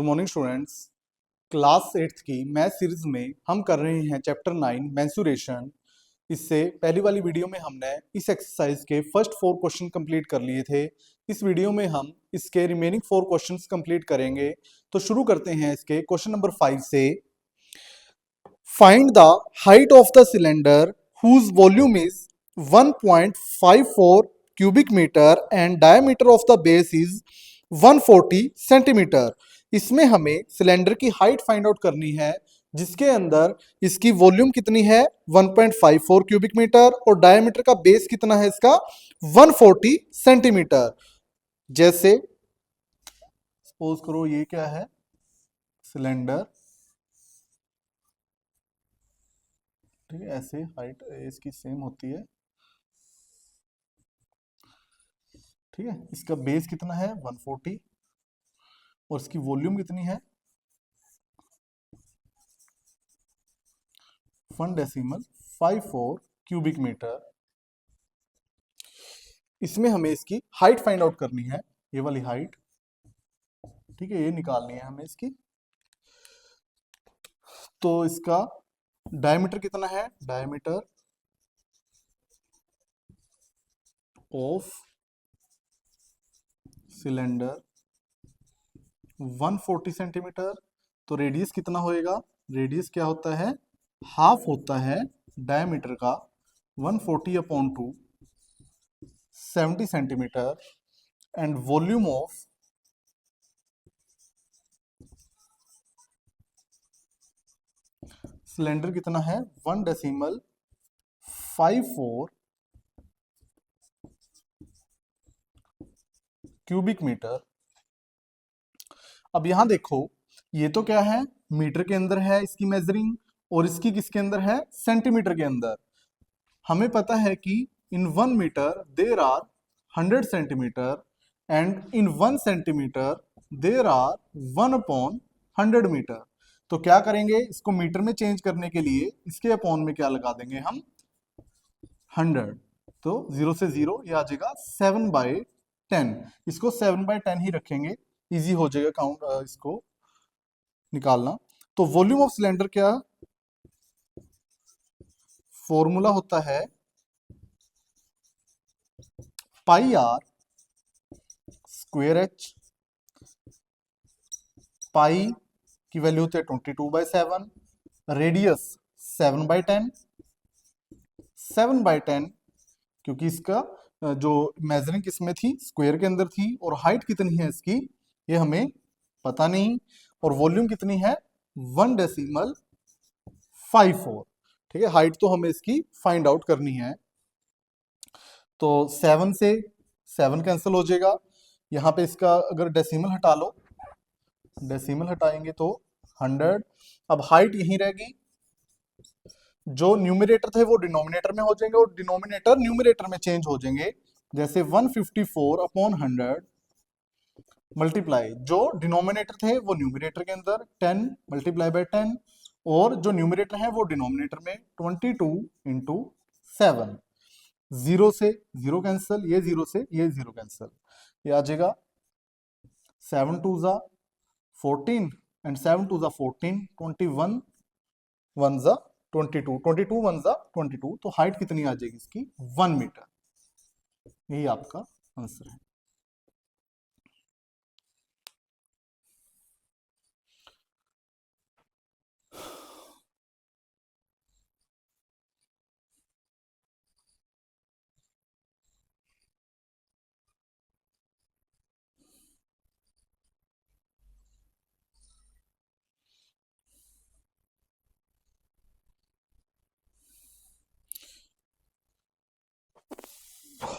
Good morning students. Class 8th की math series में हम कर रहे हैं चैप्टर 9 मेंसुरेशन। इससे पहली वाली वीडियो में हमने इस एक्सरसाइज के फर्स्ट 4 क्वेश्चन कंप्लीट कर लिए थे। इस वीडियो में हम इसके रिमेनिंग 4 क्वेश्चंस कंप्लीट करेंगे। तो शुरू करते हैं इसके क्वेश्चन नंबर 5 से। Find the height of the cylinder whose volume is 1.54 cubic metre and diameter of the base is 140 centimetre. इसमें हमें सिलेंडर की हाइट फाइंड आउट करनी है, जिसके अंदर इसकी वॉल्यूम कितनी है 1.54 क्यूबिक मीटर और डायमीटर का बेस कितना है इसका 140 सेंटीमीटर। जैसे सपोज करो ये क्या है सिलेंडर, ठीक है, ऐसे हाइट इसकी सेम होती है, ठीक है। इसका बेस कितना है 140 और इसकी वॉल्यूम कितनी है 1.54 क्यूबिक मीटर। इसमें हमें इसकी हाइट फाइंड आउट करनी है, ये वाली हाइट, ठीक है, ये निकालनी है हमें इसकी। तो इसका डायमीटर कितना है, डायमीटर ऑफ सिलेंडर 140 सेंटीमीटर। तो रेडियस कितना होएगा, रेडियस क्या होता है, हाफ होता है डायमीटर का 140/2 70 centimetre. And volume of cylinder कितना है 1.54 क्यूबिक मीटर। अब यहां देखो, ये तो क्या है मीटर के अंदर है इसकी मेजरिंग, और इसकी किसके अंदर है सेंटीमीटर के अंदर। हमें पता है कि in 1 metre there are 100 centimetre and in 1 centimetre there are 1/100 metre. तो क्या करेंगे, इसको मीटर में चेंज करने के लिए इसके अपॉन में क्या लगा देंगे हम 100। तो 0 से 0 ये आ जाएगा 7/10। इसको 7/10 ही रखेंगे, इजी हो जाएगा काउंट इसको निकालना। तो वॉल्यूम ऑफ सिलेंडर क्या फॉर्मूला होता है, pi r square h. Pi की वैल्यू होती है 22/7, रेडियस 7/10। 7/10 क्योंकि इसका जो मेजरिंग किसमें थी स्क्वायर के अंदर थी, और हाइट कितनी है इसकी ये हमें पता नहीं, और वॉल्यूम कितनी है 1.54, ठीक है। हाइट तो हमें इसकी फाइंड आउट करनी है। तो 7 से 7 कैंसिल हो जाएगा, यहाँ पे इसका अगर डेसिमल हटा लो, डेसिमल हटाएंगे तो 100। अब हाइट यहीं रहेगी, जो न्यूमरेटर थे वो डिनोमिनेटर में हो जाएंगे और डिनोमिनेटर न्यूमरेटर में चेंज हो जाएंगे। जैसे 154/100 मल्टीप्लाई, जो डिनोमिनेटर थे वो न्यूमरेटर के अंदर 10 मल्टीप्लाई बाय 10, और जो न्यूमरेटर है वो डिनोमिनेटर में 22/7। 0 से 0 कैंसिल, ये 0 से ये 0 कैंसिल, ये आ जाएगा 7 2 ज़ा 14 एंड 7 2 ज़ा 14, 21 1 ज़ा 22, 22 1 ज़ा 22। तो हाइट कितनी आ जाएगी इसकी 1 मीटर। यही आपका आंसर है।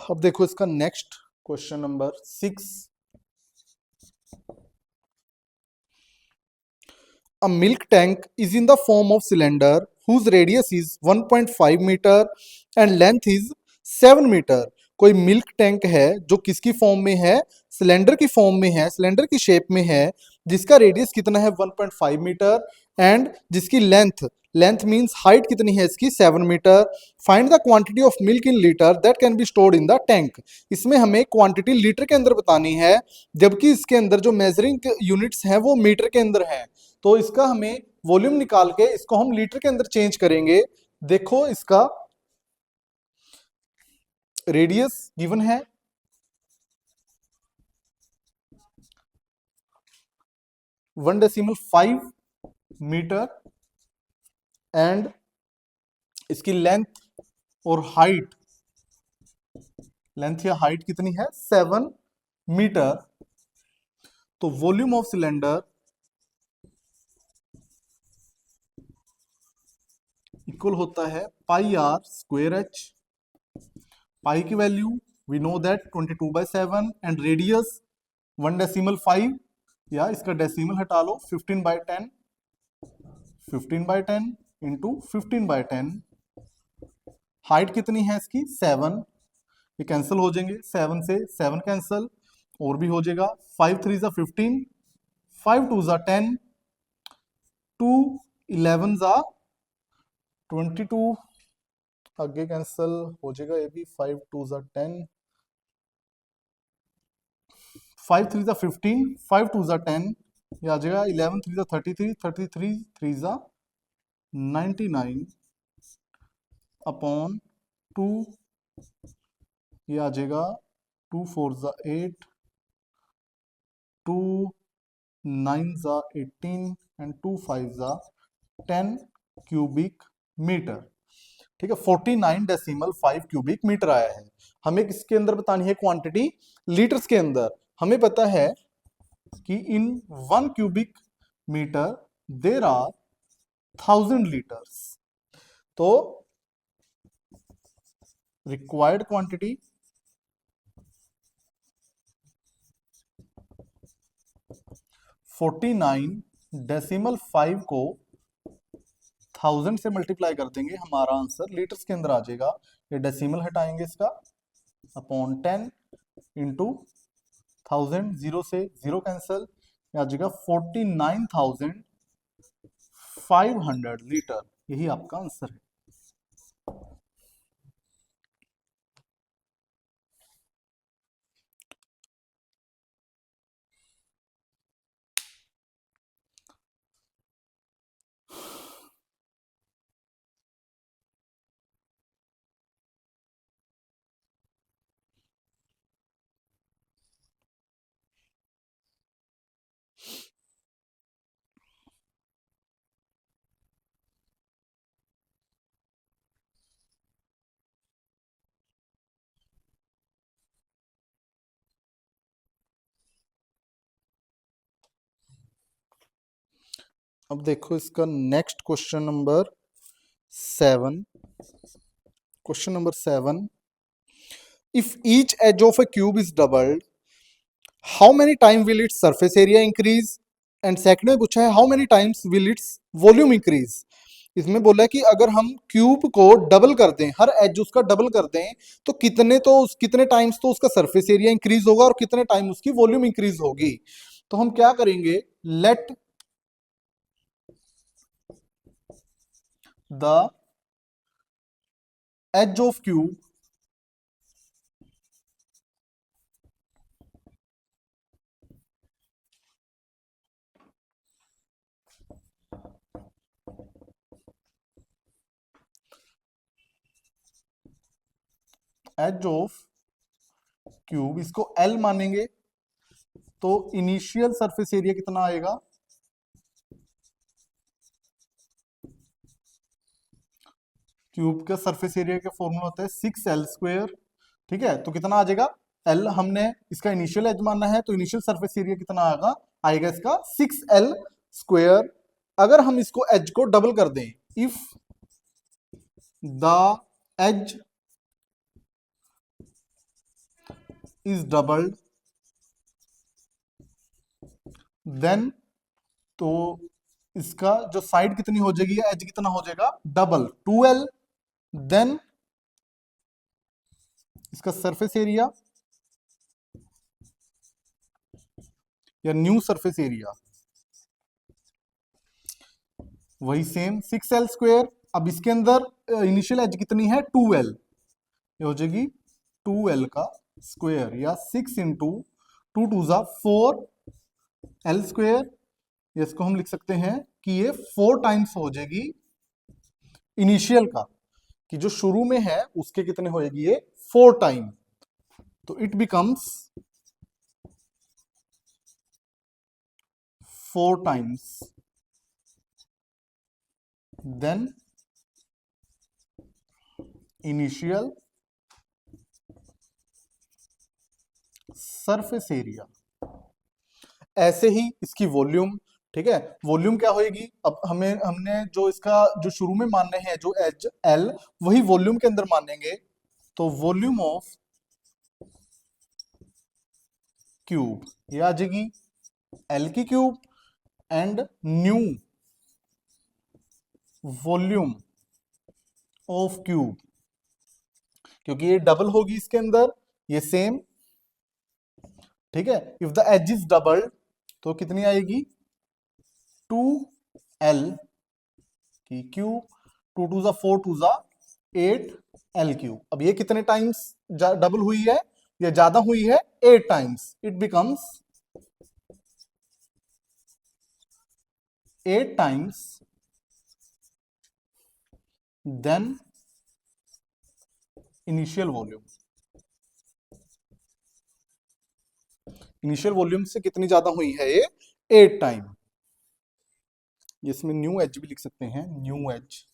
अब देखो इसका next question number 6। A milk tank is in the form of cylinder whose radius is 1.5 meter and length is 7 meter। कोई मिल्क टैंक है जो किसकी फॉर्म में है, सिलेंडर की फॉर्म में है, सिलेंडर की शेप में है, जिसका रेडियस कितना है 1.5 मीटर एंड जिसकी लेंथ लेंथ मींस हाइट कितनी है इसकी 7 metre. Find the quantity of milk in litre that can be stored in the tank. इसमें हमें क्वांटिटी लीटर के अंदर बतानी है, जबकि इसके अंदर जो मेजरिंग यूनिट्स हैं वो मीटर के अंदर हैं। तो इसका हमें वॉल्यूम निकाल के इसको हम लीटर के अंदर चेंज करेंगे। देखो इसका रेडियस गिवन है 1.5 मीटर एंड इसकी लेंथ और हाइट, लेंथ या हाइट कितनी है 7 मीटर। तो वॉल्यूम ऑफ सिलेंडर इक्वल होता है pi r square h. Pi की value we know that 22/7 and radius 1.5, या इसका डेसिमल हटा लो 15/10, 15/10 इंटू 15/10। हाइट कितनी है इसकी 7, ये कैंसिल हो जाएंगे, 7 से 7 कैंसिल, और भी हो जाएगा 5 3 जा 15, 5 2 जा 10, 2 11 जा 22, आगे कैंसिल हो जाएगा ये भी, 5 2 जा 10, 5 3 जा 15, 5 2 जा 10, ये आ जाएगा 11 3 जा 33, 33 3 जा 99 अपॉन 2, ये आ जाएगा 2 4 जा 8, 2 9 जा 18 एंड 2 5 जा 10 क्यूबिक मीटर। ठीक है, 49.5 क्यूबिक मीटर आया है। हमें किसके अंदर बतानी है क्वांटिटी, लीटर्स के अंदर। हमें पता है कि in 1 cubic metre there are 1000 litres. तो रिक्वायर्ड क्वांटिटी 49.5 को 1000 से मल्टीप्लाई कर देंगे, हमारा आंसर लीटर्स के अंदर आ जाएगा। ये डेसिमल हटाएंगे इसका, अपॉन 10 इंटू 1000, 0 से 0 कैंसिल, आ जाएगा 49,500 लीटर। यही आपका आंसर है। अब देखो इसका next question number 7। Question number 7, if each edge of a cube is doubled, how many time will its surface area increase? And second में पूछा है how many times will its volume increase. इसमें बोला है कि अगर हम क्यूब को डबल कर दें, हर एज उसका डबल कर दें, तो कितने टाइम्स तो उसका सरफेस एरिया इंक्रीज होगा और कितने टाइम उसकी वॉल्यूम इंक्रीज होगी। तो हम क्या करेंगे, let the edge of cube edge of cube, इसको एल मानेंगे, तो इनिशियल सरफेस एरिया कितना आएगा, क्यूब का सरफेस एरिया का फॉर्मूला होता है 6L²। ठीक है, तो कितना आ जाएगा, एल हमने इसका इनिशियल एज मानना है, तो इनिशियल सरफेस एरिया कितना आएगा, आएगा इसका 6L²। अगर हम इसको एज को डबल कर दें, if the edge is doubled then, तो इसका जो साइड कितनी हो जाएगी, एज कितना हो जाएगा डबल 2L, देन इसका सरफेस एरिया या न्यू सरफेस एरिया वही सेम 6l²। अब इसके अंदर इनिशियल एज कितनी है 2l, ये हो जाएगी 2l का स्क्वायर, या 6 इंटू 2 2 ज़ा 4l²। इसको हम लिख सकते हैं कि ये 4 टाइम्स हो जाएगी इनिशियल का, कि जो शुरू में है उसके कितने होएगी ये 4 टाइम। तो it becomes 4 times then initial surface area. ऐसे ही इसकी वॉल्यूम, ठीक है, वॉल्यूम क्या होएगी, अब हमने जो इसका जो शुरू में मानने हैं जो एच एल, वही वॉल्यूम के अंदर मानेंगे। तो वॉल्यूम ऑफ क्यूब ये आ जाएगी एल की cube, and new volume of cube, क्योंकि ये डबल होगी इसके अंदर, ये सेम, ठीक है। If the edge is doubled तो कितनी आएगी 2l की क्यूब, 2 2 ज़ा 4 2 ज़ा 8l क्यूब। अब ये कितने टाइम्स डबल हुई है, या ज्यादा हुई है 8 times, it becomes 8 times then initial volume. Initial volume से कितनी ज्यादा हुई है ये 8 टाइम। इसमें न्यू एच भी लिख सकते हैं, new H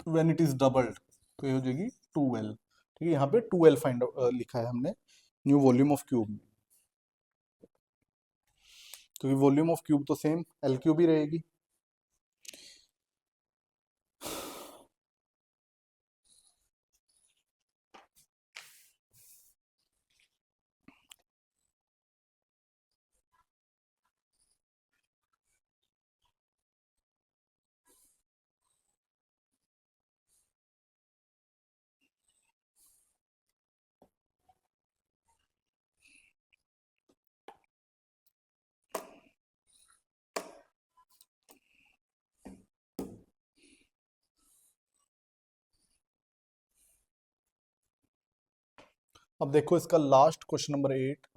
when it is doubled, तो ये हो जाएगी 2l। ठीक है, यहाँ पे 2l फाइंड लिखा है हमने न्यू वॉल्यूम ऑफ क्यूब में, क्योंकि वॉल्यूम ऑफ क्यूब तो सेम एल क्यूब ही रहेगी। अब देखो इसका last question number 8।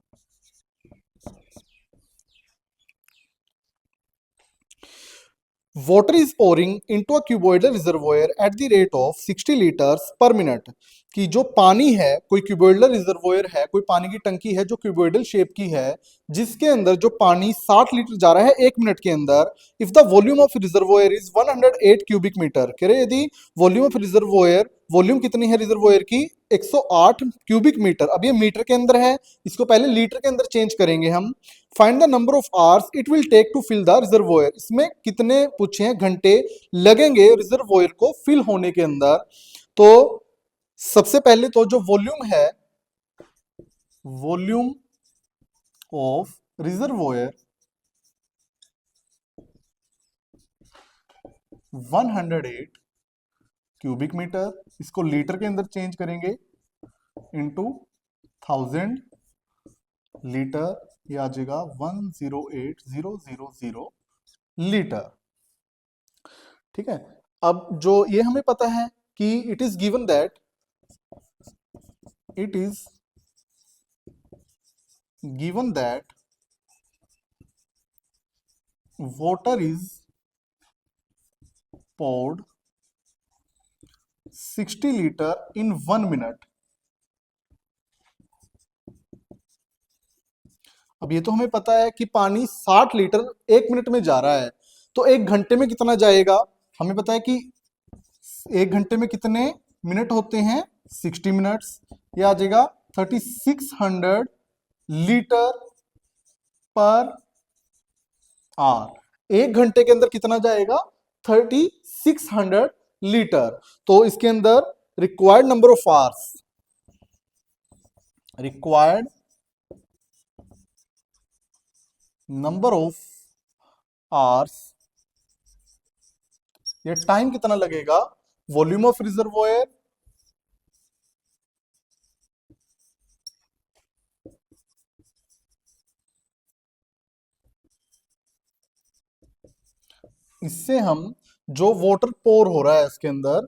Water is pouring into a cuboidal reservoir at the rate of 60 liters per minute। कि जो पानी है, कोई क्यूबोइडल रिजर्वोयर है, कोई पानी की टंकी है जो क्यूबोइडल शेप की है, जिसके अंदर जो पानी 60 लीटर जा रहा है 1 मिनट के अंदर। If the volume of reservoir is 108 cubic metre, कह रहे यदि वॉल्यूम ऑफ रिजर्वोयर, वॉल्यूम कितनी है रिजर्वोयर की 108 क्यूबिक मीटर। अब ये मीटर के अंदर है, इसको पहले लीटर के अंदर चेंज करेंगे हम। Find the number of hours it will take to fill the reservoir. इसमें कितने पूछे हैं घंटे लगेंगे रिजर्वोयर को फिल होने के अंदर। तो सबसे पहले तो जो वॉल्यूम है, volume of reservoir 108 cubic metre, इसको लीटर के अंदर चेंज करेंगे इनटू 1000 लीटर, ये आ जाएगा 108,000 लीटर। ठीक है, अब जो ये हमें पता है कि it is given that, it is given that water is poured 60 litre in 1 minute। अब ये तो हमें पता है कि पानी 60 लीटर 1 मिनट में जा रहा है, तो 1 घंटे में कितना जाएगा। हमें पता है कि 1 घंटे में कितने मिनट होते हैं 60 मिनट्स, ये आ जाएगा 3600 लीटर पर आवर। 1 घंटे के अंदर कितना जाएगा 3600 लीटर। तो इसके अंदर required number of hours, required number of hours, ये टाइम कितना लगेगा, वॉल्यूम ऑफ रिजर्वोयर इससे हम जो वाटर पोर हो रहा है इसके अंदर,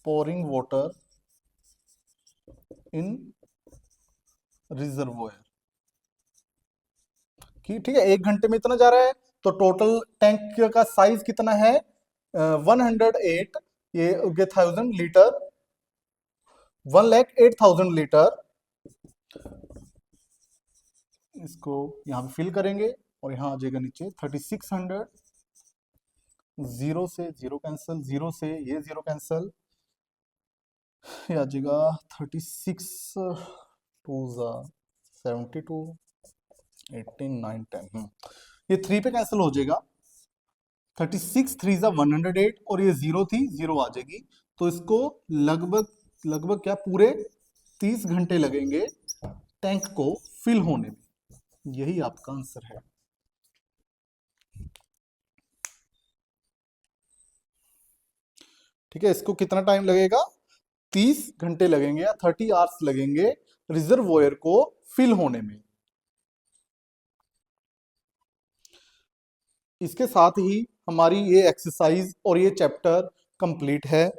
पोरिंग वाटर इन रिजर्वोयर की, ठीक है, 1 घंटे में इतना जा रहा है, तो टोटल टैंक का साइज कितना है 108, ये 1000 लीटर, 1,08,000 लीटर। इसको यहाँ पे फिल करेंगे और यहाँ आ जाएगा नीचे 3600, जीरो से जीरो कैंसिल, जीरो से ये जीरो कैंसिल, ये आ जाएगा 36 टू 72, 18 9 10, ये 3 पे कैंसिल हो जाएगा, 36 3 108, और ये जीरो थी, जीरो आ जाएगी। तो इसको लगभग लगभग क्या पूरे 30 घंटे लगेंगे टैंक को फिल होने में। यही आपका आंसर है। ठीक है, इसको कितना टाइम लगेगा, 30 घंटे लगेंगे या 30 आवर्स लगेंगे रिजर्वोयर को फिल होने में। इसके साथ ही हमारी ये एक्सरसाइज और ये चैप्टर कंप्लीट है।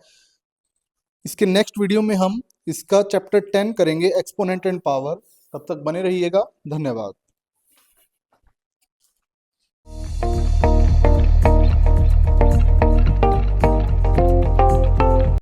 इसके नेक्स्ट वीडियो में हम इसका चैप्टर 10 करेंगे, एक्सपोनेंट एंड पावर। तब तक बने रहिएगा, धन्यवाद।